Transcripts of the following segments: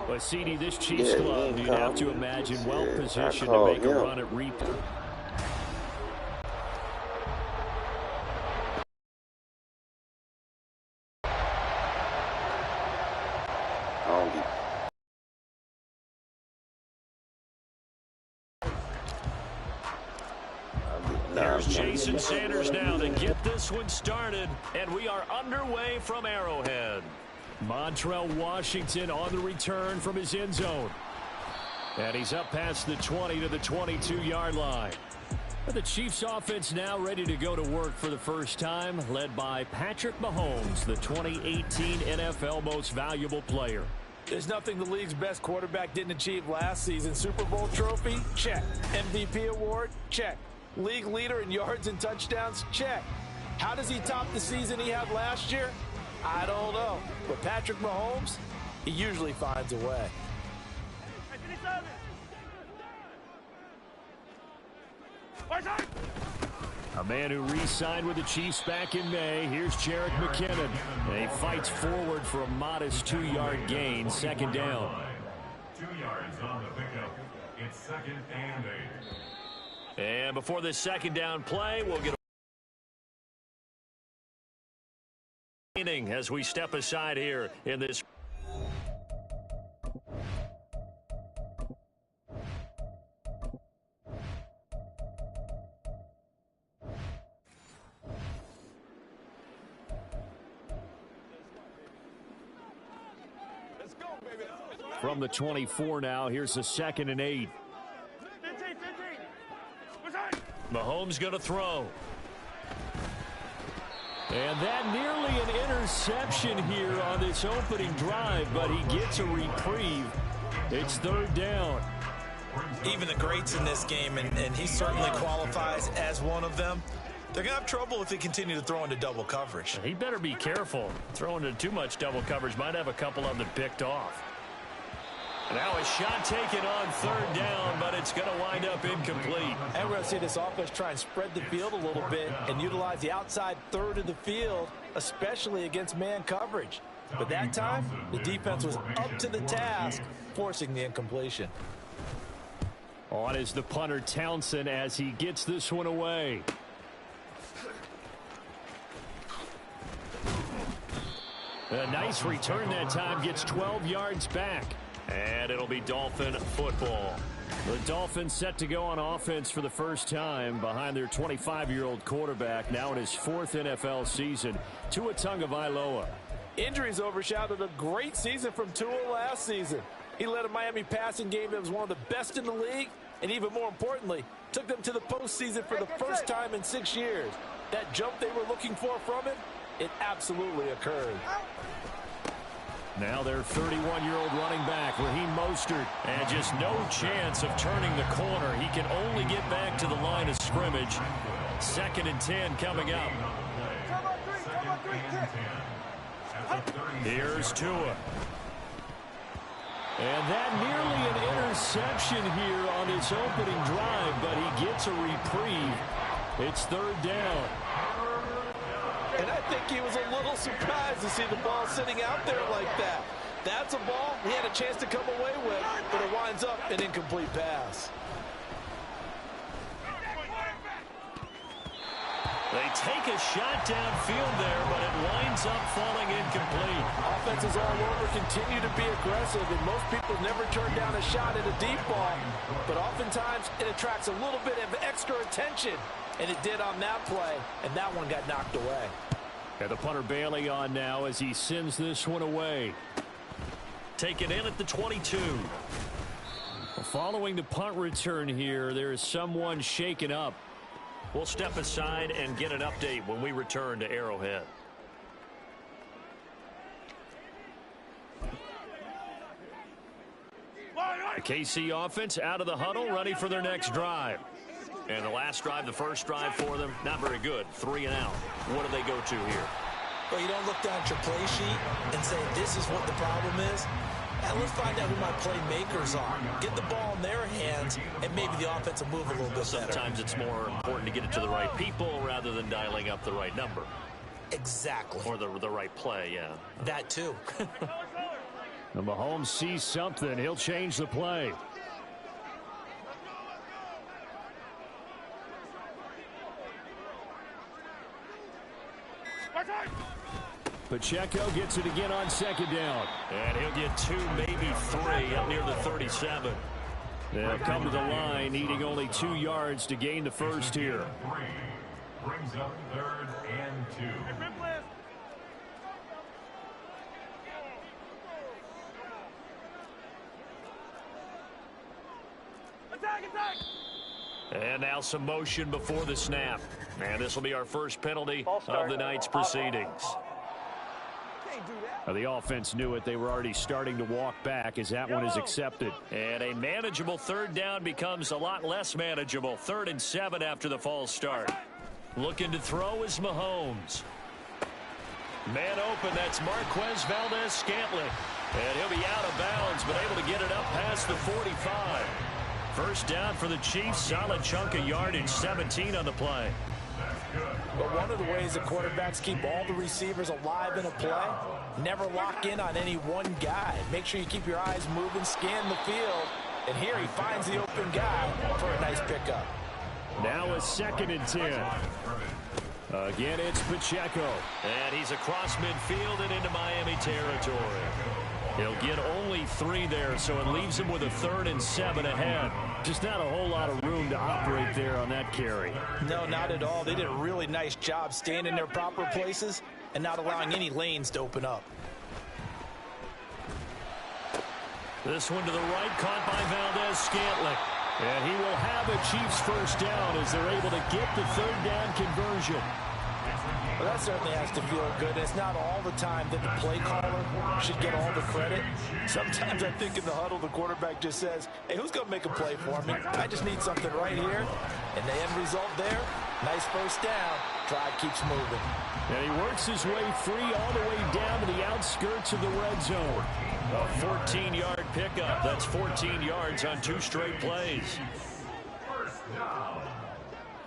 Well, CD, this Chiefs club, you'd have to imagine well-positioned to make a run at replay. Here's Jason Sanders now to get this one started, and we are underway from Arrowhead. Montrell Washington on the return from his end zone. And he's up past the 20 to the 22-yard line. The Chiefs offense now ready to go to work for the first time, led by Patrick Mahomes, the 2018 NFL Most Valuable Player. There's nothing the league's best quarterback didn't achieve last season. Super Bowl trophy? Check. MVP award? Check. League leader in yards and touchdowns? Check. How does he top the season he had last year? I don't know. But Patrick Mahomes, he usually finds a way. A man who re-signed with the Chiefs back in May. Here's Jerick McKinnon. And he fights forward for a modest 2-yard gain. Second down. 2 yards on the pickup. It's 2nd and 8. And before this second down play, we'll get a as we step aside here in this. From the 24 now, here's the 2nd and 8. Mahomes going to throw. And that nearly an interception here on this opening drive, but he gets a reprieve. It's 3rd down. Even the greats in this game, and he certainly qualifies as one of them, they're going to have trouble if they continue to throw into double coverage. He better be careful. Throwing into too much double coverage might have a couple of them picked off. Now a shot taken on 3rd down, but it's going to wind up incomplete. And we're going to see this offense try and spread the field a little bit and utilize the outside third of the field, especially against man coverage. But that time, the defense was up to the task, forcing the incompletion. On is the punter Townsend as he gets this one away. A nice return that time, gets 12 yards back. And it'll be Dolphin football. The Dolphins set to go on offense for the first time behind their 25-year-old quarterback, now in his 4th NFL season, Tua Tagovailoa. Injuries overshadowed a great season from Tua last season. He led a Miami passing game that was one of the best in the league, and even more importantly, took them to the postseason for the first time in 6 years. That jump they were looking for from him, it absolutely occurred. Now their 31-year-old running back, Raheem Mostert, and just no chance of turning the corner. He can only get back to the line of scrimmage. 2nd and 10 coming up. Here's Tua. And that nearly an interception here on this opening drive, but he gets a reprieve. It's 3rd down. And I think he was a little surprised to see the ball sitting out there like that. That's a ball he had a chance to come away with, but it winds up an incomplete pass. They take a shot downfield there, but it winds up falling incomplete. Offenses all over continue to be aggressive, and most people never turn down a shot at a deep ball. But oftentimes it attracts a little bit of extra attention, and it did on that play, and that one got knocked away. And the punter Bailey on now as he sends this one away. Taken in at the 22. Following the punt return here, there is someone shaken up. We'll step aside and get an update when we return to Arrowhead. The KC offense out of the huddle, ready for their next drive. And the last drive, the first drive for them, not very good. 3 and out. What do they go to here? Well, you don't look down at your play sheet and say, this is what the problem is. And let's find out who my playmakers are. Get the ball in their hands, and maybe the offense will move a little bit better. Sometimes it's more important to get it to the right people rather than dialing up the right number. Exactly. Or the right play, yeah. That too. And Mahomes sees something. He'll change the play. Pacheco gets it again on second down. And he'll get 2, maybe 3 up near the 37. They'll come to the line, needing only 2 yards to gain the first here. Brings up 3rd and 2. And now some motion before the snap. And this will be our first penalty of the night's proceedings. The offense knew it. They were already starting to walk back as that one is accepted. And a manageable 3rd down becomes a lot less manageable. 3rd and 7 after the false start. Looking to throw is Mahomes. Man open, that's Marquez Valdez-Scantling. And he'll be out of bounds, but able to get it up past the 45. First down for the Chiefs. Solid chunk of yardage, 17 on the play. But one of the ways the quarterbacks keep all the receivers alive in a play, never lock in on any one guy. Make sure you keep your eyes moving, scan the field, and here he finds the open guy for a nice pickup. Now a 2nd and 10. Again, it's Pacheco. And he's across midfield and into Miami territory. He'll get only 3 there, so it leaves him with a 3rd and 7 ahead. Just not a whole lot of room to operate there on that carry. No, not at all. They did a really nice job staying in their proper places and not allowing any lanes to open up. This one to the right, caught by Valdez-Scantling. And he will have a Chiefs first down as they're able to get the 3rd down conversion. Well, that certainly has to feel good. It's not all the time that the play caller should get all the credit. Sometimes I think in the huddle, the quarterback just says, hey, who's going to make a play for me? I just need something right here. And the end result there, nice first down. Drive keeps moving. And he works his way free all the way down to the outskirts of the red zone. A 14-yard pickup. That's 14 yards on 2 straight plays. First down.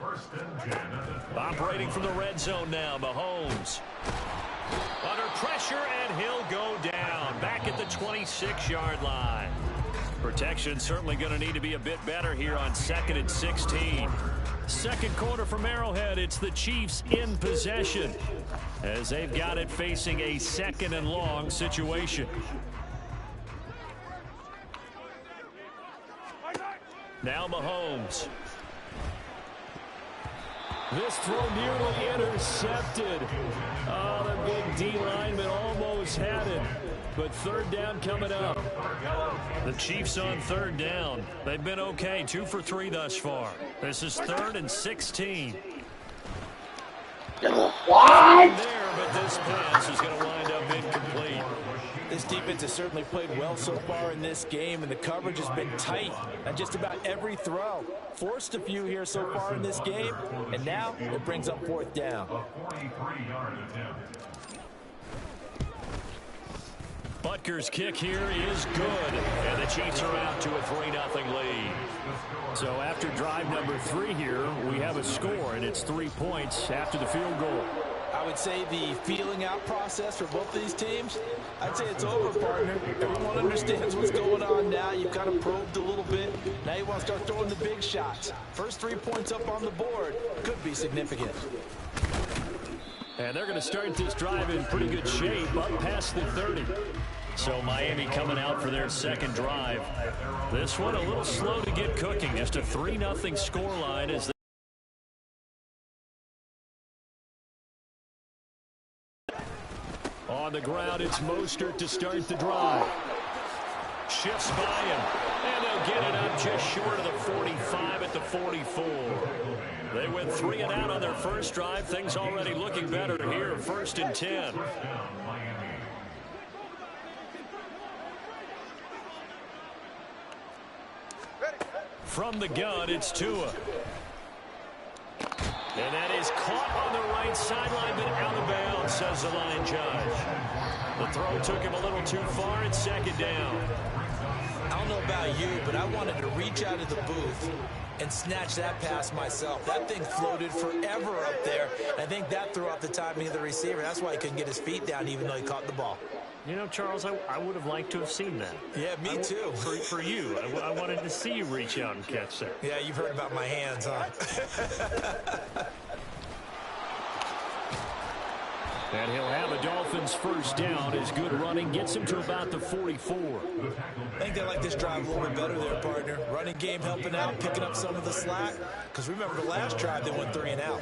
1st and 10. Operating from the red zone now, Mahomes. Under pressure, and he'll go down. Back at the 26-yard line. Protection certainly going to need to be a bit better here on 2nd and 16. Second quarter from Arrowhead. It's the Chiefs in possession as they've got it facing a 2nd and long situation. Now Mahomes. This throw nearly intercepted. Oh, the big D lineman almost had it. But 3rd down coming up. The Chiefs on 3rd down. They've been okay, 2 for 3 thus far. This is 3rd and 16. What? There, but this pass is going to wind up incomplete. This defense has certainly played well so far in this game, and the coverage has been tight on just about every throw. Forced a few here so far in this game, and now it brings up 4th down. A 43-yard attempt. Butker's kick here is good, and the Chiefs are out to a 3-0 lead. So after drive number 3 here, we have a score, and it's 3 points after the field goal. I would say the feeling out process for both these teams, I'd say it's over, partner. Everyone understands what's going on now. You've kind of probed a little bit. Now you want to start throwing the big shots. First 3 points up on the board could be significant. And they're going to start this drive in pretty good shape, up past the 30. So Miami coming out for their second drive. This one a little slow to get cooking. Just a 3-0 scoreline as they on the ground. It's Mostert to start the drive. Shifts by him, and they'll get it up just short of the 45 at the 44. They went 3 and out on their first drive. Things already looking better here. 1st and 10. From the gun, it's Tua. And that is caught on the right sideline, but out of bounds, says the line judge. The throw took him a little too far. It's 2nd down. I don't know about you, but I wanted to reach out of the booth and snatch that pass myself. That thing floated forever up there. I think that threw off the timing of the receiver. That's why he couldn't get his feet down even though he caught the ball. You know, Charles, I would have liked to have seen that. Yeah, me too. For you, I wanted to see you reach out and catch that. Yeah, you've heard about my hands, huh? And he'll have a Dolphins first down. His good running gets him to about the 44. I think they like this drive a little bit better there, partner. Running game helping out, picking up some of the slack. Because remember the last drive, they went 3 and out.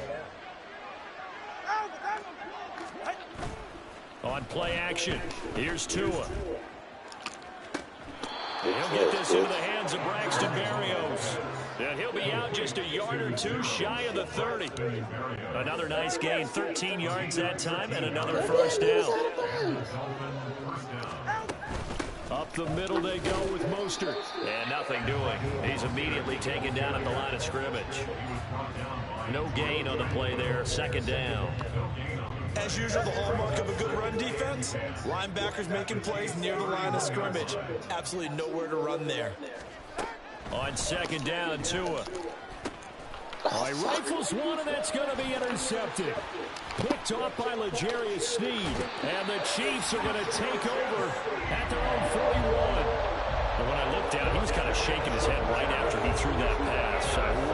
On play action, here's Tua. He'll get this into the hands of Braxton Berrios. And he'll be out just a yard or two shy of the 30. Another nice gain, 13 yards that time, and another first down. Up the middle they go with Mostert. And nothing doing. He's immediately taken down at the line of scrimmage. No gain on the play there, second down. As usual, the hallmark of a good run defense, linebackers making plays near the line of scrimmage. Absolutely nowhere to run there. On second down, Tua. He rifles one, and that's going to be intercepted. Picked off by L'Jarius Sneed. And the Chiefs are going to take over at their own 41. And when I looked down, he was kind of shaking his head right after he threw that pass.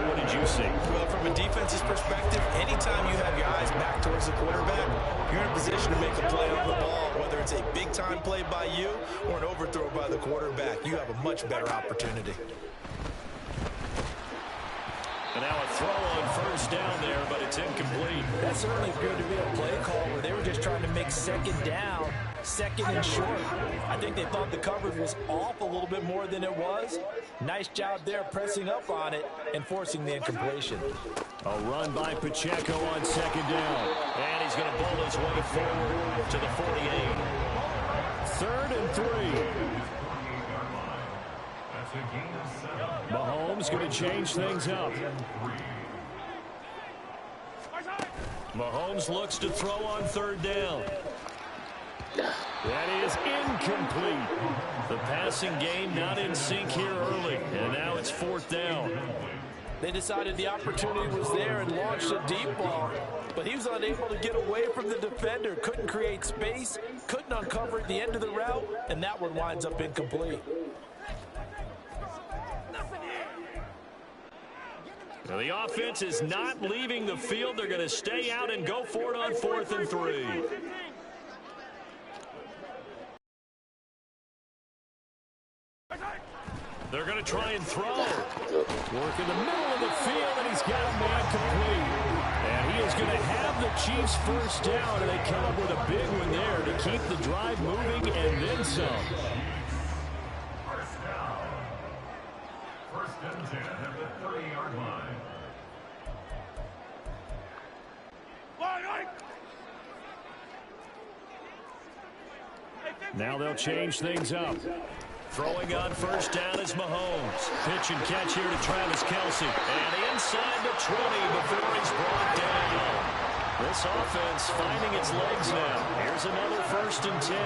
What did you see? Well, from a defense's perspective, anytime you have your eyes back towards the quarterback, you're in a position to make a play on the ball. Whether it's a big-time play by you or an overthrow by the quarterback, you have a much better opportunity. And now a throw on first down there, but it's incomplete. That certainly appeared to be a play call where they were just trying to make second down, second and short. I think they thought the coverage was off a little bit more than it was. Nice job there pressing up on it and forcing the incompletion. A run by Pacheco on second down. And he's going to bull his way forward to the 48. 3rd and 3. Mahomes going to change things up. Mahomes looks to throw on 3rd down. That is incomplete. The passing game not in sync here early. And now it's 4th down. They decided the opportunity was there and launched a deep ball, but he was unable to get away from the defender. Couldn't create space, couldn't uncover at the end of the route, and that one winds up incomplete. Now the offense is not leaving the field. They're going to stay out and go for it on 4th and 3. They're going to try and throw. Work in the middle of the field, and he's got a man complete. And he is going to have the Chiefs first down, and they come up with a big one there to keep the drive moving and then some. First down. 1st and 10 at the 30-yard line. Now they'll change things up. Throwing on first down is Mahomes. Pitch and catch here to Travis Kelce. And inside the 20 before he's brought down. This offense finding its legs now. Here's another 1st and 10.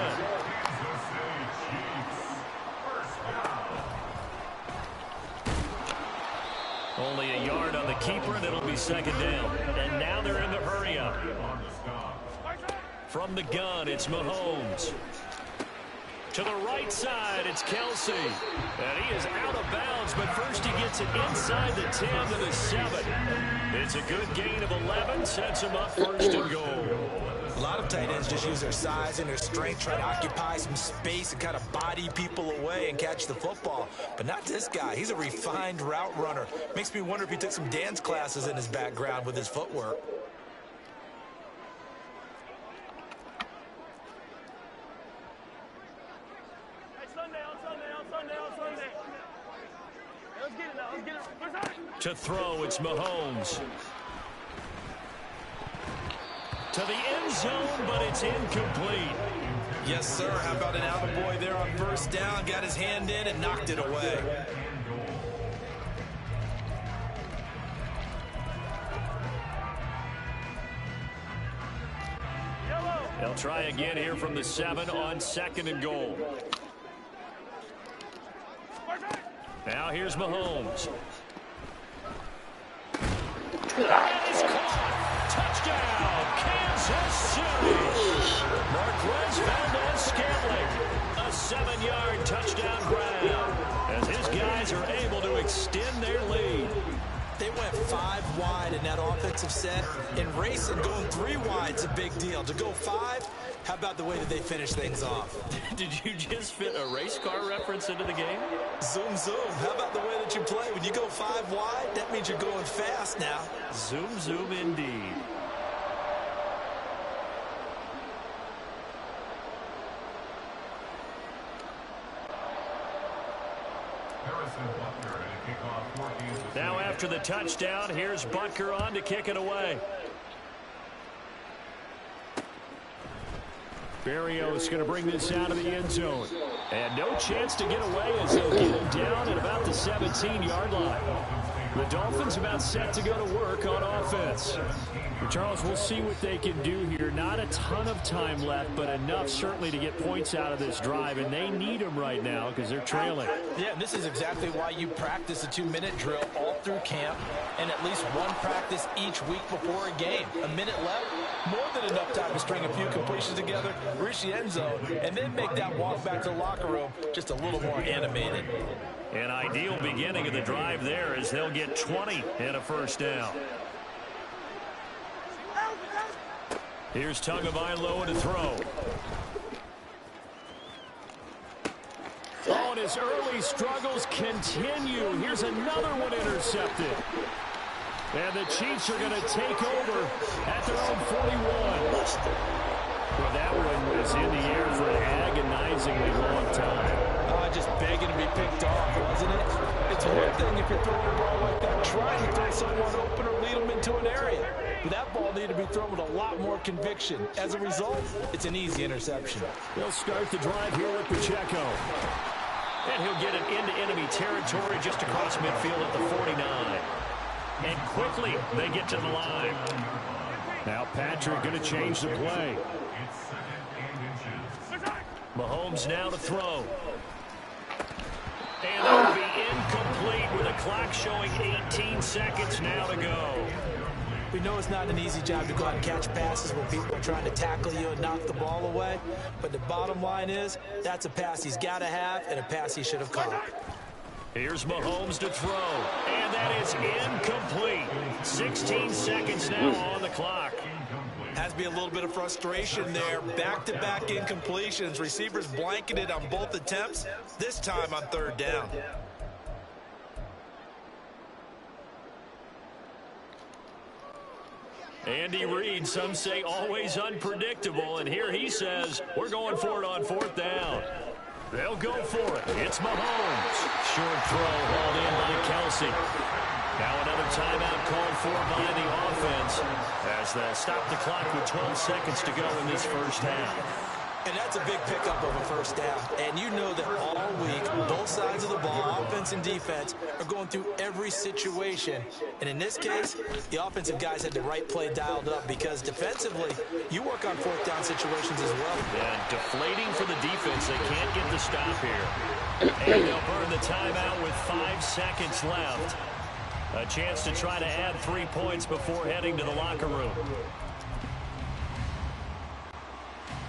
Only a yard on the keeper, and it'll be 2nd down. And now they're in the hurry up. From the gun, it's Mahomes. To the right side, it's Kelce. And he is out of bounds, but first he gets it inside the 10 to the 7. It's a good gain of 11, sets him up 1st and goal. A lot of tight ends just use their size and their strength, try to occupy some space and kind of body people away and catch the football. But not this guy. He's a refined route runner. Makes me wonder if he took some dance classes in his background with his footwork. To throw, it's Mahomes. To the end zone, but it's incomplete. Yes, sir. How about an attaboy there on first down? Got his hand in and knocked it away. They'll try again here from the 7 on 2nd and goal. Now here's Mahomes. And it's caught. Touchdown, Kansas series. Marquez Valdez-Scantling, a 7-yard touchdown grab, as his guys are able to extend their lead. They went 5 wide in that offensive set, and racing going 3 wide is a big deal. To go 5, how about the way that they finish things off? Did you just fit a race car reference into the game? Zoom, zoom. How about the way that you play? When you go 5 wide, that means you're going fast now. Zoom, zoom indeed. Now after the touchdown, here's Butker on to kick it away. Berrios going to bring this out of the end zone. And no chance to get away as they'll get him down at about the 17-yard line. The Dolphins about set to go to work on offense. Charles, we'll see what they can do here. Not a ton of time left, but enough certainly to get points out of this drive, and they need them right now because they're trailing. Yeah, this is exactly why you practice a 2-minute drill all through camp and at least one practice each week before a game. A minute left, more than enough time to string a few completions together, reach the end zone, and then make that walk back to the locker room just a little more animated. An ideal beginning of the drive there as they'll get 20 and a first down. Here's Tagovailoa to throw. Oh, and his early struggles continue. Here's another one intercepted. And the Chiefs are going to take over at their own 41. Well, that one was in the air for an agonizingly long time. Just begging to be picked off, wasn't it? It's one thing if you're throwing a ball like that, trying to throw someone open or lead them into an area. But that ball needed to be thrown with a lot more conviction. As a result, it's an easy interception. They'll start the drive here with Pacheco. And he'll get it into enemy territory just across midfield at the 49. And quickly, they get to the line. Now Patrick going to change the play. Mahomes now to throw. And that will be incomplete with the clock showing 18 seconds now to go. We know it's not an easy job to go out and catch passes when people are trying to tackle you and knock the ball away. But the bottom line is, that's a pass he's got to have and a pass he should have caught. Here's Mahomes to throw. And that is incomplete. 16 seconds now on the clock. Has to be a little bit of frustration there. Back-to-back incompletions. Receivers blanketed on both attempts, this time on 3rd down. Andy Reid, some say always unpredictable, and here he says we're going for it on 4th down. They'll go for it. It's Mahomes. Short throw hauled in by Kelsey. Now another timeout called for by the offense as they'll stop the clock with 12 seconds to go in this first half. And that's a big pickup of a first down. And you know that all week, both sides of the ball, offense and defense, are going through every situation. And in this case, the offensive guys had the right play dialed up because defensively, you work on 4th down situations as well. Yeah, deflating for the defense. They can't get the stop here. And they'll burn the timeout with 5 seconds left. A chance to try to add 3 points before heading to the locker room.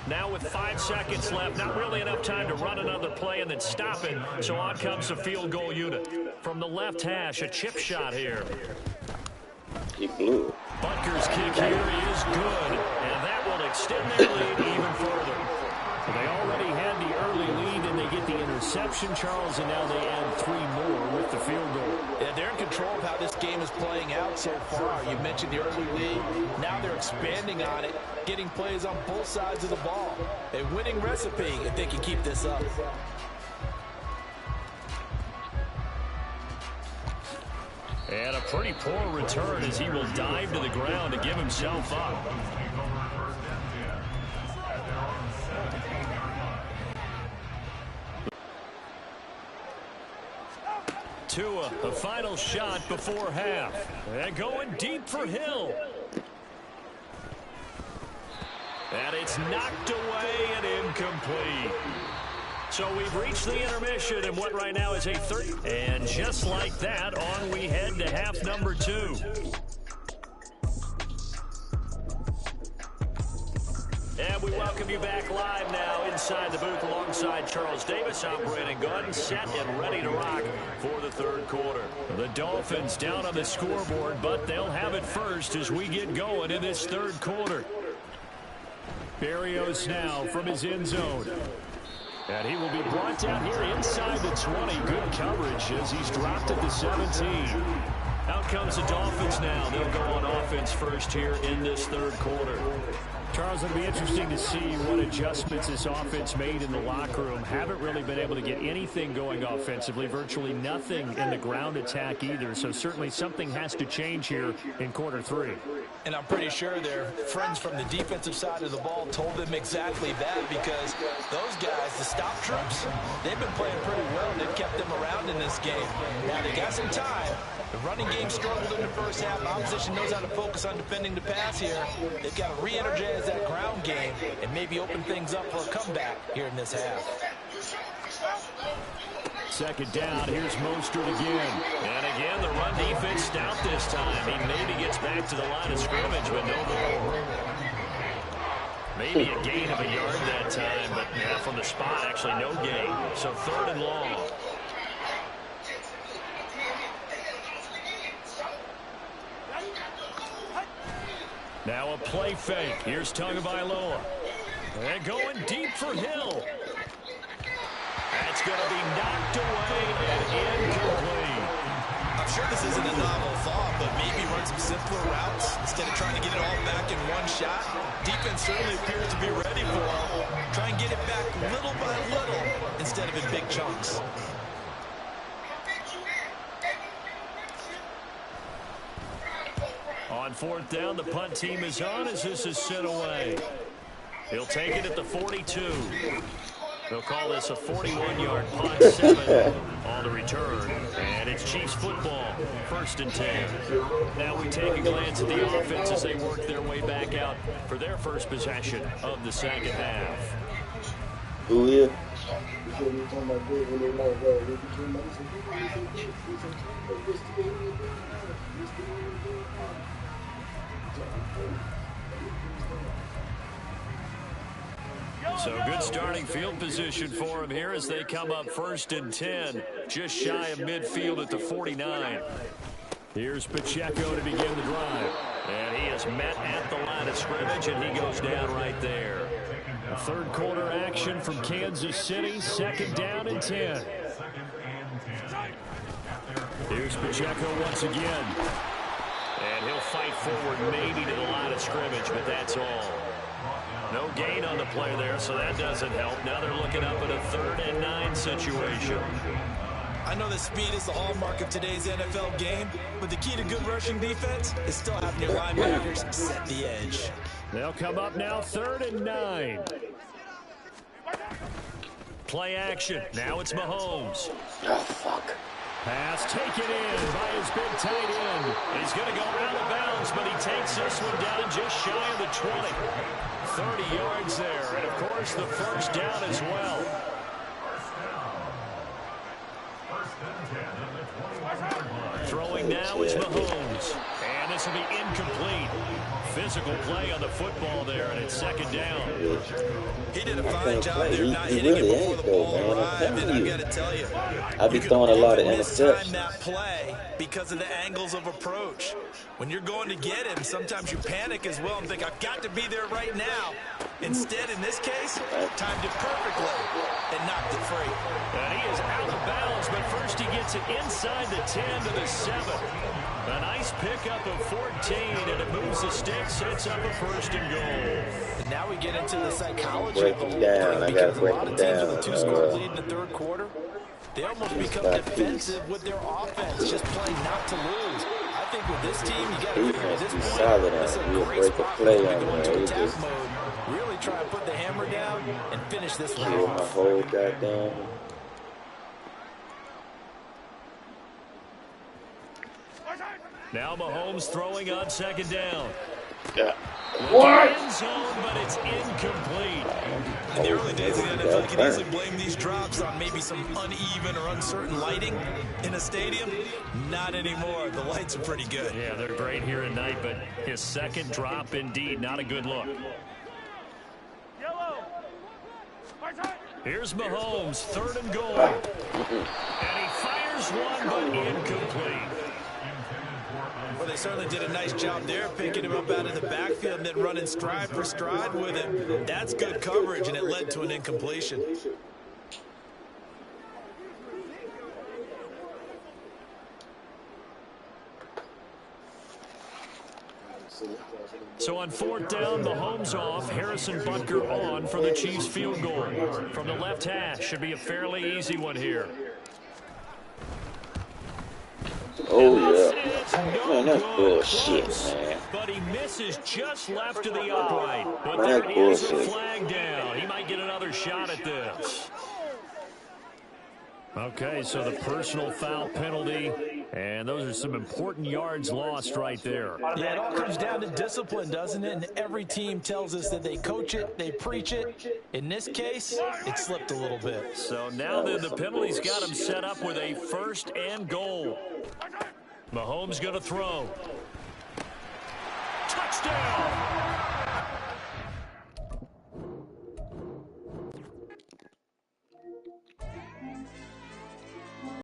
Now with 5 seconds left, not really enough time to run another play and then stop it. So on comes the field goal unit. From the left hash, a chip shot here. He blew. Butker's kick here is good. And that will extend their lead even further. They already had the early lead, and they get the interception, Charles, and now they add 3 more with the field goal. Yeah, they're in control of how this game is playing out so far. You mentioned the early lead. Now they're expanding on it, getting plays on both sides of the ball. A winning recipe if they can keep this up. And a pretty poor return as he will dive to the ground to give himself up. Tua, a final shot before half. And going deep for Hill. And it's knocked away and incomplete. So we've reached the intermission in what right now is a 30. And just like that, on we head to half number 2. And we welcome you back live now inside the booth alongside Charles Davis. I'm Brandon Gordon, set and ready to rock for the third quarter. The Dolphins down on the scoreboard, but they'll have it first as we get going in this third quarter. Berrios now from his end zone. And he will be brought down here inside the 20. Good coverage as he's dropped at the 17. Out comes the Dolphins now. They'll go on offense first here in this third quarter. Charles, it'll be interesting to see what adjustments this offense made in the locker room. Haven't really been able to get anything going offensively, virtually nothing in the ground attack either. So certainly something has to change here in quarter three. And I'm pretty sure their friends from the defensive side of the ball told them exactly that, because those guys, the stop troops, they've been playing pretty well. They've kept them around in this game. Now they got some time. The running game struggled in the first half. Opposition knows how to focus on defending the pass here. They've got to re-energize that ground game and maybe open things up for a comeback here in this half. Second down, here's Mostert again. And again, the run defense stout this time. He maybe gets back to the line of scrimmage, but no more. Maybe a gain of a yard that time, but from the spot, actually no gain. So third and long. Now a play fake. Here's Tagovailoa. And going deep for Hill. That's going to be knocked away and incomplete. I'm sure this isn't a novel thought, but maybe run some simpler routes instead of trying to get it all back in one shot. Defense certainly appears to be ready for it. Try and get it back little by little instead of in big chunks. On fourth down, the punt team is on as this is sent away. He'll take it at the 42. They'll call this a 41-yard punt, 7 on the return. And it's Chiefs football, 1st and 10. Now we take a glance at the offense as they work their way back out for their first possession of the second half. Who is? So good starting field position for him here as they come up 1st and 10, just shy of midfield at the 49. Here's Pacheco to begin the drive. And he is met at the line of scrimmage, and he goes down right there. A third quarter action from Kansas City, 2nd down and 10. Here's Pacheco once again. And he'll fight forward maybe to the line of scrimmage, but that's all. No gain on the play there, so that doesn't help. Now they're looking up at a 3rd and 9 situation. I know that speed is the hallmark of today's NFL game, but the key to good rushing defense is still having your linebackers set the edge. They'll come up now 3rd and 9. Play action. Now it's Mahomes. Oh, fuck. Pass taken in by his big tight end. He's going to go out of bounds, but he takes this one down just shy of the 20. 30 yards there, and of course the first down as well. Throwing now is Mahomes, and this will be incomplete. Physical play on the football there, and it's 2nd down. He did a fine job there not hitting it before the ball arrived, and I've got to tell you, I be throwing a lot of interceptions. time that play because of the angles of approach. When you're going to get him, sometimes you panic as well and think, I've got to be there right now. Instead, in this case, timed it perfectly and knocked it free. And he is out of bounds, but first he gets it inside the 10 to the 7. A nice pickup of 14, and it moves the sticks, sets up a 1st and goal. And now we get into the psychology of the whole down. play, I gotta because a break lot it of teams down. with a 2-score lead in the third quarter, they almost become defensive with their offense, just playing not to lose. I think with this team, you got to figure at this point, solid this is a we'll great break a spot play to on go into there. attack mode, really try to put the hammer down and finish this one Kill my off. whole goddamn. Now Mahomes throwing on 2nd down. Yeah. What? End zone, but it's incomplete. In the early days of the NFL, you could easily blame these drops on maybe some uneven or uncertain lighting in a stadium. Not anymore. The lights are pretty good. Yeah, they're great here at night, but his 2nd drop, indeed, not a good look. Here's Mahomes, 3rd and goal. And he fires one, but incomplete. Well, they certainly did a nice job there, picking him up out of the backfield and then running stride for stride with him. That's good coverage, and it led to an incompletion. So on 4th down, Mahomes off, Harrison Butker on for the Chiefs field goal. From the left hash, should be a fairly easy one here. Oh, yeah. Man, that's bullshit, man. But he misses just left to the upright. But That's there is a bullshit. flag down. He might get another shot at this. Okay, so the personal foul penalty, and those are some important yards lost right there. Yeah, it all comes down to discipline, doesn't it? And every team tells us that they coach it, they preach it. In this case, it slipped a little bit. So now then, the penalty's got him set up with a 1st and goal. Mahomes going to throw. Touchdown!